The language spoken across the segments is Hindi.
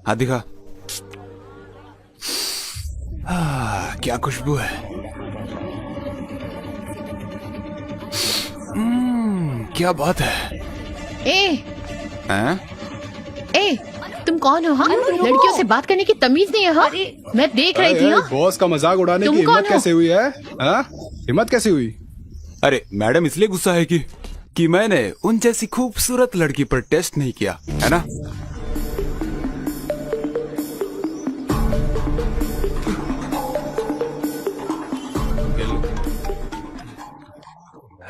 हाथ दिखा। क्या खुशबू है। क्या बात है। ए, तुम कौन हो? हाँ, लड़कियों से बात करने की तमीज नहीं है। हाँ, मैं देख रही थी। बॉस का मजाक उड़ाने की हिम्मत कैसे हुई है? हिम्मत कैसे हुई? अरे मैडम इसलिए गुस्सा है कि मैंने उन जैसी खूबसूरत लड़की पर टेस्ट नहीं किया है ना।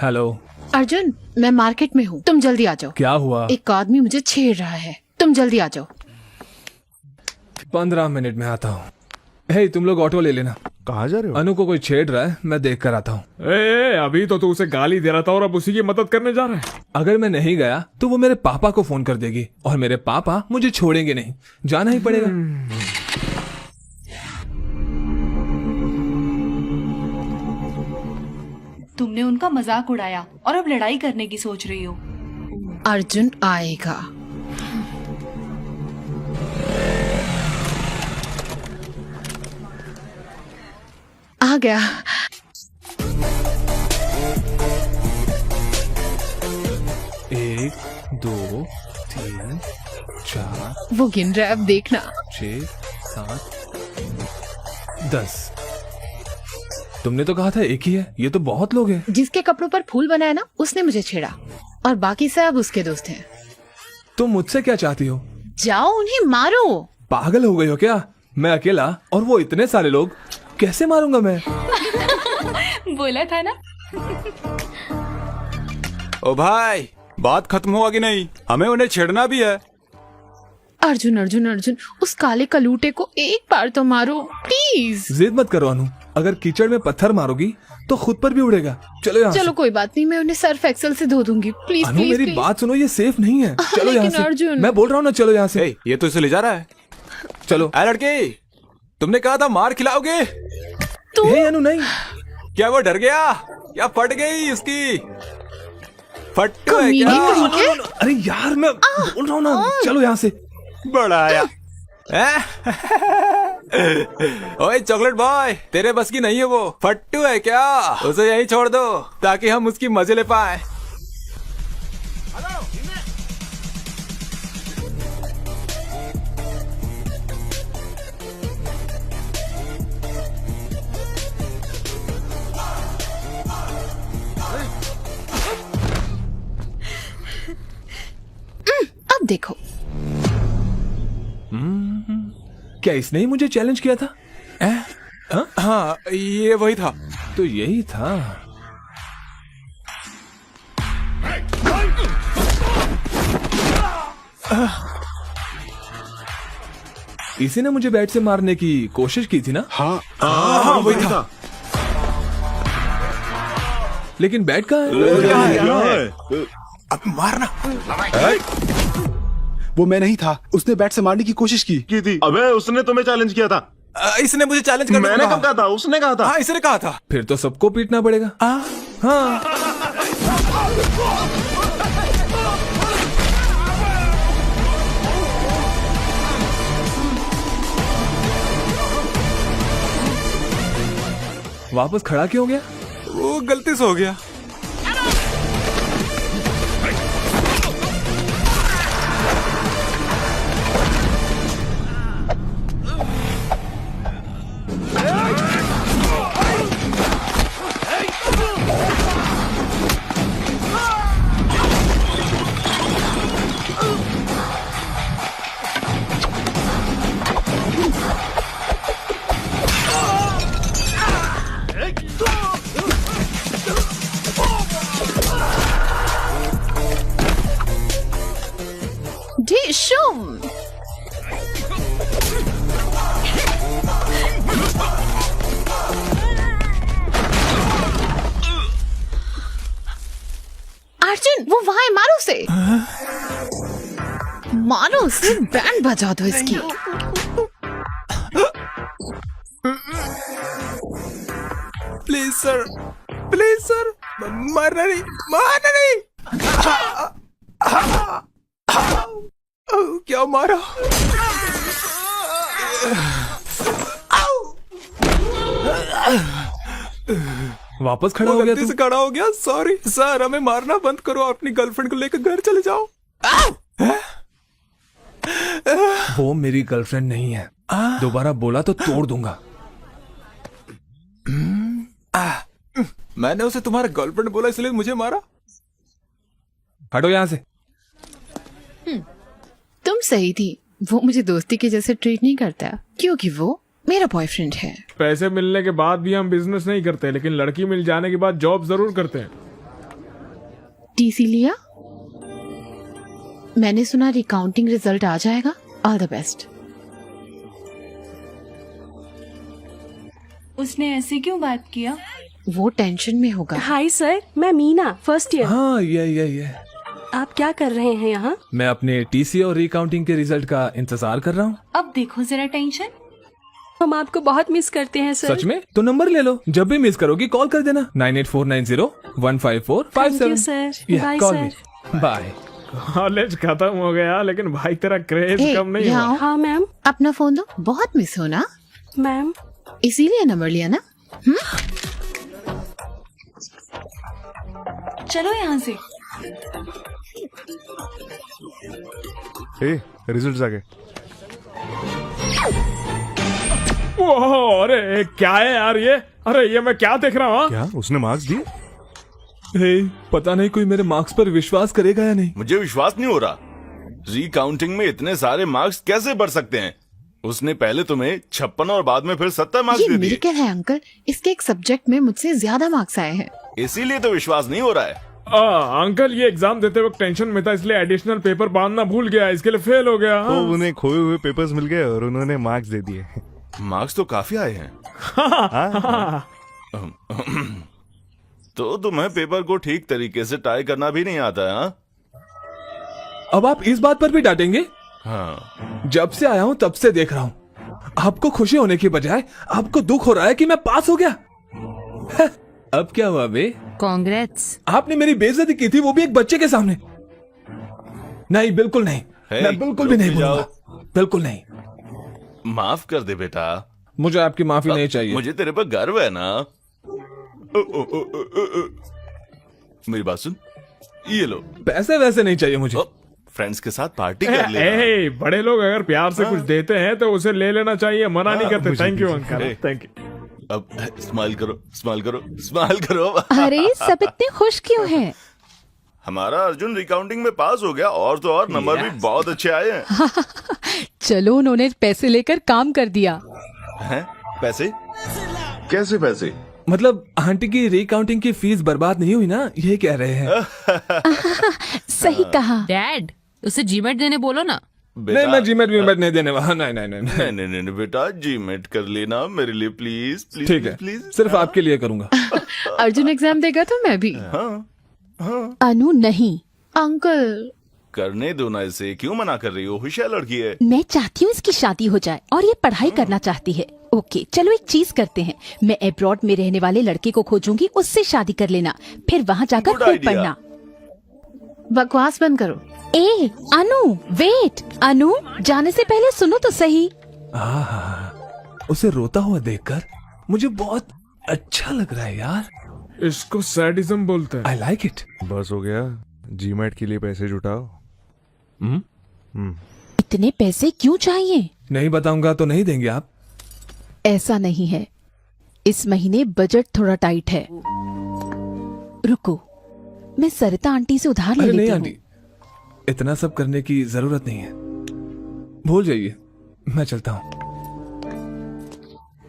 हेलो अर्जुन, मैं मार्केट में हूँ, तुम जल्दी आ जाओ। क्या हुआ? एक आदमी मुझे छेड़ रहा है, तुम जल्दी आ जाओ। 15 मिनट में आता हूँ। हे, तुम लोग ऑटो ले लेना। कहाँ जा रहे हो? अनु को कोई छेड़ रहा है, मैं देख कर आता हूँ। अभी तो तू उसे गाली दे रहा था और अब उसी की मदद करने जा रहा है। अगर मैं नहीं गया तो वो मेरे पापा को फोन कर देगी और मेरे पापा मुझे छोड़ेंगे नहीं, जाना ही पड़ेगा। तुमने उनका मजाक उड़ाया और अब लड़ाई करने की सोच रही हो। अर्जुन आएगा। आ गया। एक, 2, 3, 4, वो गिन रहा है, अब देखना। 6, 7, 10। तुमने तो कहा था एक ही है, ये तो बहुत लोग हैं। जिसके कपड़ों पर फूल बनाया ना, उसने मुझे छेड़ा और बाकी सब उसके दोस्त हैं। तुम मुझसे क्या चाहती हो? जाओ उन्हें मारो। पागल हो गई हो क्या? मैं अकेला और वो इतने सारे लोग, कैसे मारूंगा मैं? बोला था ना। ओ भाई, बात खत्म हुआ कि नहीं? हमें उन्हें छेड़ना भी है। अर्जुन अर्जुन अर्जुन, उस काले कलूटे को एक बार तो मारो प्लीज। जिद मत करो अनु, अगर कीचड़ में पत्थर मारोगी तो खुद पर भी उड़ेगा। चलो यहाँ चलो से। कोई बात नहीं, मैं उन्हें सर्फ एक्सेल से धो दूंगी। प्लीज अनु प्लीज मेरी प्लीज। बात सुनो, ये सेफ नहीं है। चलो यहाँ लेकिन से। अर्जुन। मैं बोल रहा हूँ ना, चलो यहाँ से। ए, ये तो इसे ले जा रहा है। चलो। ए लड़की, तुमने कहा था मार खिलाओगे। हे अनु नहीं। क्या वो डर गया? क्या फट गई उसकी? फट्टू है कमीने क्या? कहीं के। अरे यार, मैं बोल रहा हूँ ना, चलो यहाँ से। बड़ा आया। ओए चॉकलेट बॉय, तेरे बस की नहीं है वो। फट्टू है क्या? उसे यहीं छोड़ दो ताकि हम उसकी मजे ले पाए। अब देखो। क्या इसने ही मुझे चैलेंज किया था? हाँ, ये वही था। तो यही था। इसी ने मुझे बैट से मारने की कोशिश की थी ना? हाँ, वही था। लेकिन बैट कहाँ है? अब मारना। वो मैं नहीं था, उसने बैट से मारने की कोशिश की थी। अबे उसने तुम्हें चैलेंज किया था। इसने मुझे चैलेंज करने मैंने कब कहा था? उसने कहा था। हाँ, इसने कहा था। फिर तो सबको पीटना पड़ेगा। हाँ। वापस खड़ा क्यों हो गया? वो गलती से हो गया। ढिशुम। अर्जुन, वो वहां है, मारो उसे। मारो उसे, बैंड बजा दो इसकी। प्लीज सर, प्लीज सर, मारना नहीं, मारना नहीं। क्या मारा? वापस खड़ा हो गया गलती तू? से खड़ा हो गया, सॉरी सर। हमें मारना बंद करो, अपनी गर्लफ्रेंड को लेकर घर चले जाओ। वो मेरी गर्लफ्रेंड नहीं है, दोबारा बोला तो तोड़ दूंगा। मैंने उसे तुम्हारा गर्लफ्रेंड बोला इसलिए मुझे मारा। हटो यहाँ से। तुम सही थी, वो मुझे दोस्ती के जैसे ट्रीट नहीं करता क्योंकि वो मेरा बॉयफ्रेंड है। पैसे मिलने के बाद भी हम बिजनेस नहीं करते, लेकिन लड़की मिल जाने के बाद जॉब जरूर करते हैं। टीसी लिया? मैंने सुना रिकाउंटिंग रिजल्ट आ जाएगा। All the best. उसने ऐसे क्यों बात किया? वो टेंशन में होगा। हाय सर, मैं मीना, फर्स्ट ईयर। हाँ ये आप क्या कर रहे हैं यहाँ? मैं अपने टीसी और रिकाउंटिंग के रिजल्ट का इंतजार कर रहा हूँ। अब देखो जरा टेंशन। हम आपको बहुत मिस करते हैं सर। सच में? तो नंबर ले लो, जब भी मिस करोगी कॉल कर देना। 9849015457। Thank you, sir. Bye, sir. Bye. College खत्म हो गया, लेकिन भाई तेरा क्रेज ए, कम नहीं यहाँ हुआ। आओ। हाँ मैम। अपना फोन दो, बहुत मिस हो ना, मैम इसीलिए नंबर लिया ना। चलो यहाँ से। रिजल्ट आ गए। ओह, अरे क्या है यार ये? अरे ये मैं क्या देख रहा हूँ? क्या उसने मार्क्स दिए? पता नहीं कोई मेरे मार्क्स पर विश्वास करेगा या नहीं। मुझे विश्वास नहीं हो रहा। रिकाउंटिंग में इतने सारे मार्क्स कैसे बढ़ सकते हैं? उसने पहले तुम्हें 56 और बाद में फिर 70 मार्क्स ये दे दिए। मिरेकल है अंकल, इसके एक सब्जेक्ट में मुझसे ज्यादा मार्क्स आए हैं। इसीलिए तो विश्वास नहीं हो रहा है। अंकल ये एग्जाम देते वक्त टेंशन में था, इसलिए एडिशनल पेपर बांधना भूल गया, इसके लिए फेल हो गया। तो उन्हें खोए हुए पेपर्स मिल गए और उन्होंने मार्क्स दे दिए। मार्क्स तो काफी आए हैं। तो तुम्हें पेपर को ठीक तरीके से टाई करना भी नहीं आता है? हाँ? अब आप इस बात पर भी डांटेंगे? हाँ। जब से आया हूँ तब से देख रहा हूँ, आपको खुशी होने की बजाय आपको दुख हो रहा है कि मैं पास हो गया। अब क्या हुआ बे? कांग्रेट्स। आपने मेरी बेइज्जती की थी, वो भी एक बच्चे के सामने। नहीं, बिल्कुल नहीं। मैं बिल्कुल भी नहीं बोलूंगा, बिल्कुल नहीं। माफ कर दे बेटा। मुझे आपकी माफी नहीं चाहिए। मुझे तेरे पर गर्व है ना। मेरी बात सुन, ये लो। पैसे वैसे नहीं चाहिए मुझे। फ्रेंड्स के साथ पार्टी कर ले। बड़े लोग अगर प्यार से कुछ देते हैं तो उसे ले लेना चाहिए, मना नहीं करते। Thank you uncle, thank you. अब स्माइल करो, स्माइल करो, स्माइल करो। अरे सब इतने खुश क्यों हैं? हमारा अर्जुन रिकाउंटिंग में पास हो गया, और तो और नंबर भी बहुत अच्छे आए हैं। चलो उन्होंने पैसे लेकर काम कर दिया। हैं? पैसे? कैसे पैसे? मतलब आंटी की रिकाउंटिंग की फीस बर्बाद नहीं हुई ना, ये कह रहे हैं। सही कहा। डैड उसे जीमेट देने बोलो ना। नहीं, मैं जीमेट वीमेट नहीं देने वाला। नहीं नहीं नहीं नहीं नहीं नहीं बेटा, जीमेट कर लेना मेरे लिए प्लीज प्लीज। ठीक है, प्लीज सिर्फ आपके लिए करूंगा। अर्जुन एग्जाम देगा तो मैं भी। अनु नहीं। अंकल करने दो ना इसे, क्यों मना कर रही हो? होशियार लड़की है। मैं चाहती हूँ इसकी शादी हो जाए और ये पढ़ाई करना चाहती है। ओके चलो एक चीज करते हैं, मैं अब्रॉड में रहने वाले लड़के को खोजूंगी, उससे शादी कर लेना, फिर वहाँ जाकर Good खूब idea. पढ़ना। बकवास बंद करो। ए अनु वेट, अनु जाने से पहले सुनो तो सही। उसे रोता हुआ देखकर मुझे बहुत अच्छा लग रहा है यार। इसको सैडिज्म बोलते हैं। I like it. बस हो गया, जीमेट के लिए पैसे जुटाओ। इतने पैसे क्यों चाहिए? नहीं बताऊंगा तो नहीं देंगे आप? ऐसा नहीं है, इस महीने बजट थोड़ा टाइट है। रुको, मैं सरिता आंटी से उधार ले अरे नहीं लेती आंटी, हूँ। इतना सब करने की जरूरत नहीं है, भूल जाइए, मैं चलता हूँ।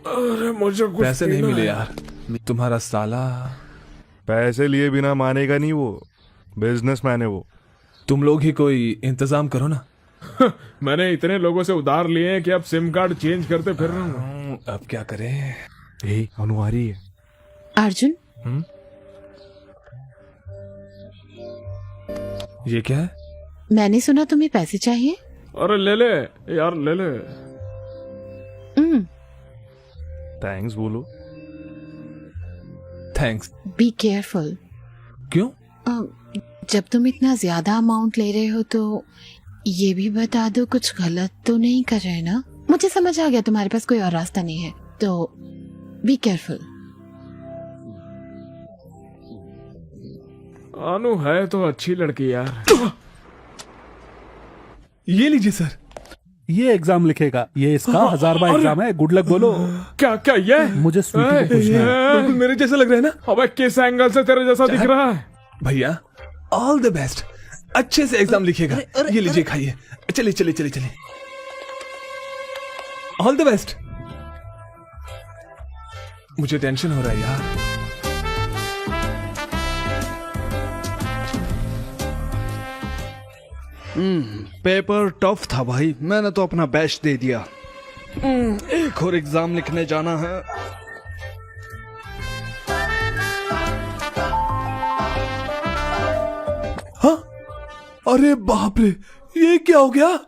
अरे मुझे कुछ पैसे नहीं पीना मिले है। यार, तुम्हारा साला। पैसे लिए बिना मानेगा नहीं, वो बिजनेसमैन है वो। तुम लोग ही कोई इंतजाम करो ना। मैंने इतने लोगों से उधार लिए हैं कि अब सिम कार्ड चेंज करते फिर रहा हूँ। अब क्या करें? अनुहारी है। अर्जुन ये क्या है? मैंने सुना तुम्हें पैसे चाहिए। अरे ले ले यार, ले ले। थैंक्स बोलो। थैंक्स। Be careful. क्यों? जब तुम इतना ज्यादा अमाउंट ले रहे हो तो ये भी बता दो कुछ गलत तो नहीं कर रहे ना? मुझे समझ आ गया तुम्हारे पास कोई और रास्ता नहीं है, तो बी केयरफुल। अनु है तो अच्छी लड़की यार। ये लीजिए सर। ये एग्जाम लिखेगा, ये इसका 1000वां एग्जाम है। गुड लक बोलो। क्या क्या ये? मुझे स्वीटी को पूछना है। बिल्कुल मेरे जैसा लग रहा है ना? अबे किस एंगल से तेरे जैसा दिख रहा है? भैया ऑल द बेस्ट, अच्छे से एग्जाम लिखेगा। ये लीजिए खाइए। चलिए चलिए चलिए चलिए, ऑल द बेस्ट। मुझे टेंशन हो रहा है यार। पेपर टफ था भाई, मैंने तो अपना बेस्ट दे दिया। एक और एग्जाम लिखने जाना है। हाँ, अरे बाप रे, ये क्या हो गया?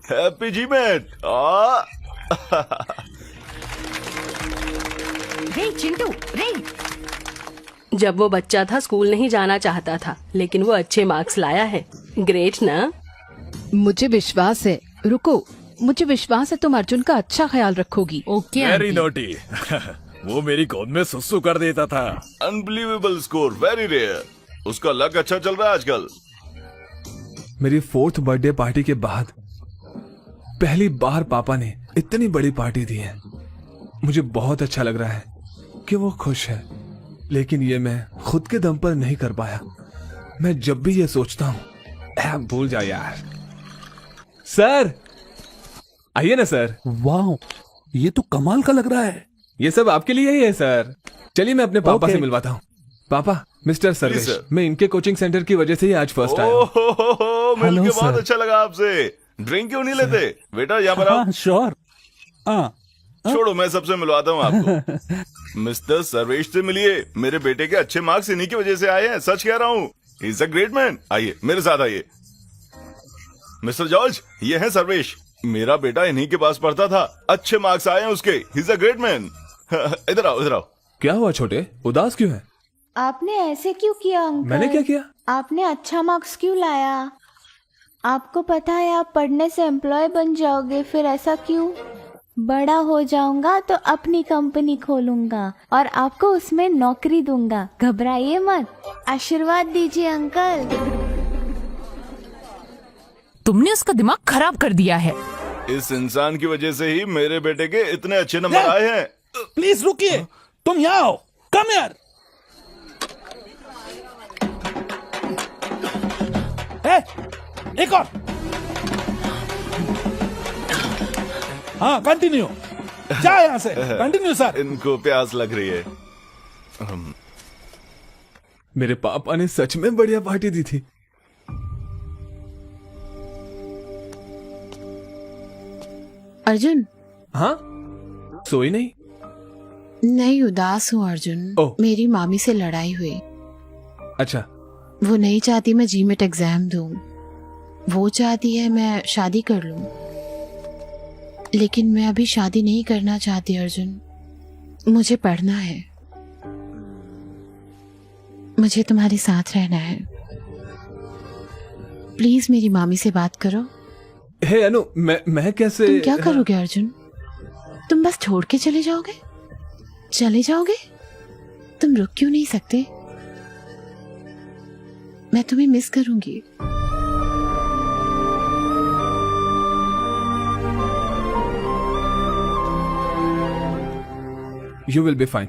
Happy GMAT. रे चिंटू रे। जब वो बच्चा था स्कूल नहीं जाना चाहता था, लेकिन वो अच्छे मार्क्स लाया है। ग्रेट ना? मुझे विश्वास है, रुको, मुझे विश्वास है तुम अर्जुन का अच्छा ख्याल रखोगी। Okay very aunty. नोटी। वो मेरी गोद में सुसु कर देता था। Unbelievable score, very rare. उसका लक अच्छा चल रहा है आजकल। मेरी 4th बर्थडे पार्टी के बाद पहली बार पापा ने इतनी बड़ी पार्टी दी है। मुझे बहुत अच्छा लग रहा है कि वो खुश है, लेकिन ये मैं खुद के दम पर नहीं कर पाया। मैं जब भी ये सोचता हूँ, भूल जा यार। सर आइए ना सर। वाह, ये तो कमाल का लग रहा है। ये सब आपके लिए ही है सर। चलिए मैं अपने पापा से मिलवाता हूँ। पापा, मिस्टर सर्वेश, सर। मैं इनके कोचिंग सेंटर की वजह से ही आज फर्स्ट आया हूँ। मिल के सर। बहुत अच्छा लगा आपसे। ड्रिंक क्यों नहीं लेते बेटा? यहाँ पर आओ। हाँ श्योर। छोड़ो, मैं सबसे मिलवाता हूँ आपको। मिस्टर सर्वेश से मिलिए। मेरे बेटे के अच्छे मार्क्स इन्हीं की वजह से आए हैं, सच कह रहा हूँ। He is a great man. आइए मेरे साथ आइए। मिस्टर जॉर्ज, ये है सर्वेश। मेरा बेटा इन्हीं के पास पढ़ता था, अच्छे मार्क्स आए हैं उसके। He is a great man. इधर आओ, इधर आओ। क्या हुआ छोटे, उदास क्यों है? आपने ऐसे क्यों किया अंकल? मैंने क्या किया? आपने अच्छा मार्क्स क्यों लाया? आपको पता है आप पढ़ने से एम्प्लॉय बन जाओगे, फिर ऐसा क्यों? बड़ा हो जाऊंगा तो अपनी कंपनी खोलूंगा और आपको उसमें नौकरी दूंगा। घबराइए मत, आशीर्वाद दीजिए अंकल। तुमने उसका दिमाग खराब कर दिया है। इस इंसान की वजह से ही मेरे बेटे के इतने अच्छे नंबर आए हैं। प्लीज रुकिए, तुम यहाँ आओ। कम यार। एक और। हाँ कंटिन्यू। जा यहाँ से, कंटिन्यू सर। इनको प्यास लग रही है। मेरे पापा ने सच में बढ़िया पार्टी दी थी। अर्जुन। हाँ, सोई नहीं? नहीं, उदास हूँ अर्जुन। ओह। मेरी मामी से लड़ाई हुई। अच्छा। वो नहीं चाहती मैं जीमेट एग्जाम दूं। वो चाहती है मैं शादी कर लूं, लेकिन मैं अभी शादी नहीं करना चाहती अर्जुन। मुझे पढ़ना है, मुझे तुम्हारे साथ रहना है। प्लीज मेरी मामी से बात करो। हे अनु, मैं कैसे? तुम क्या करोगे अर्जुन? तुम बस छोड़ के चले जाओगे? चले जाओगे? तुम रुक क्यों नहीं सकते? मैं तुम्हें मिस करूंगी। You will be fine.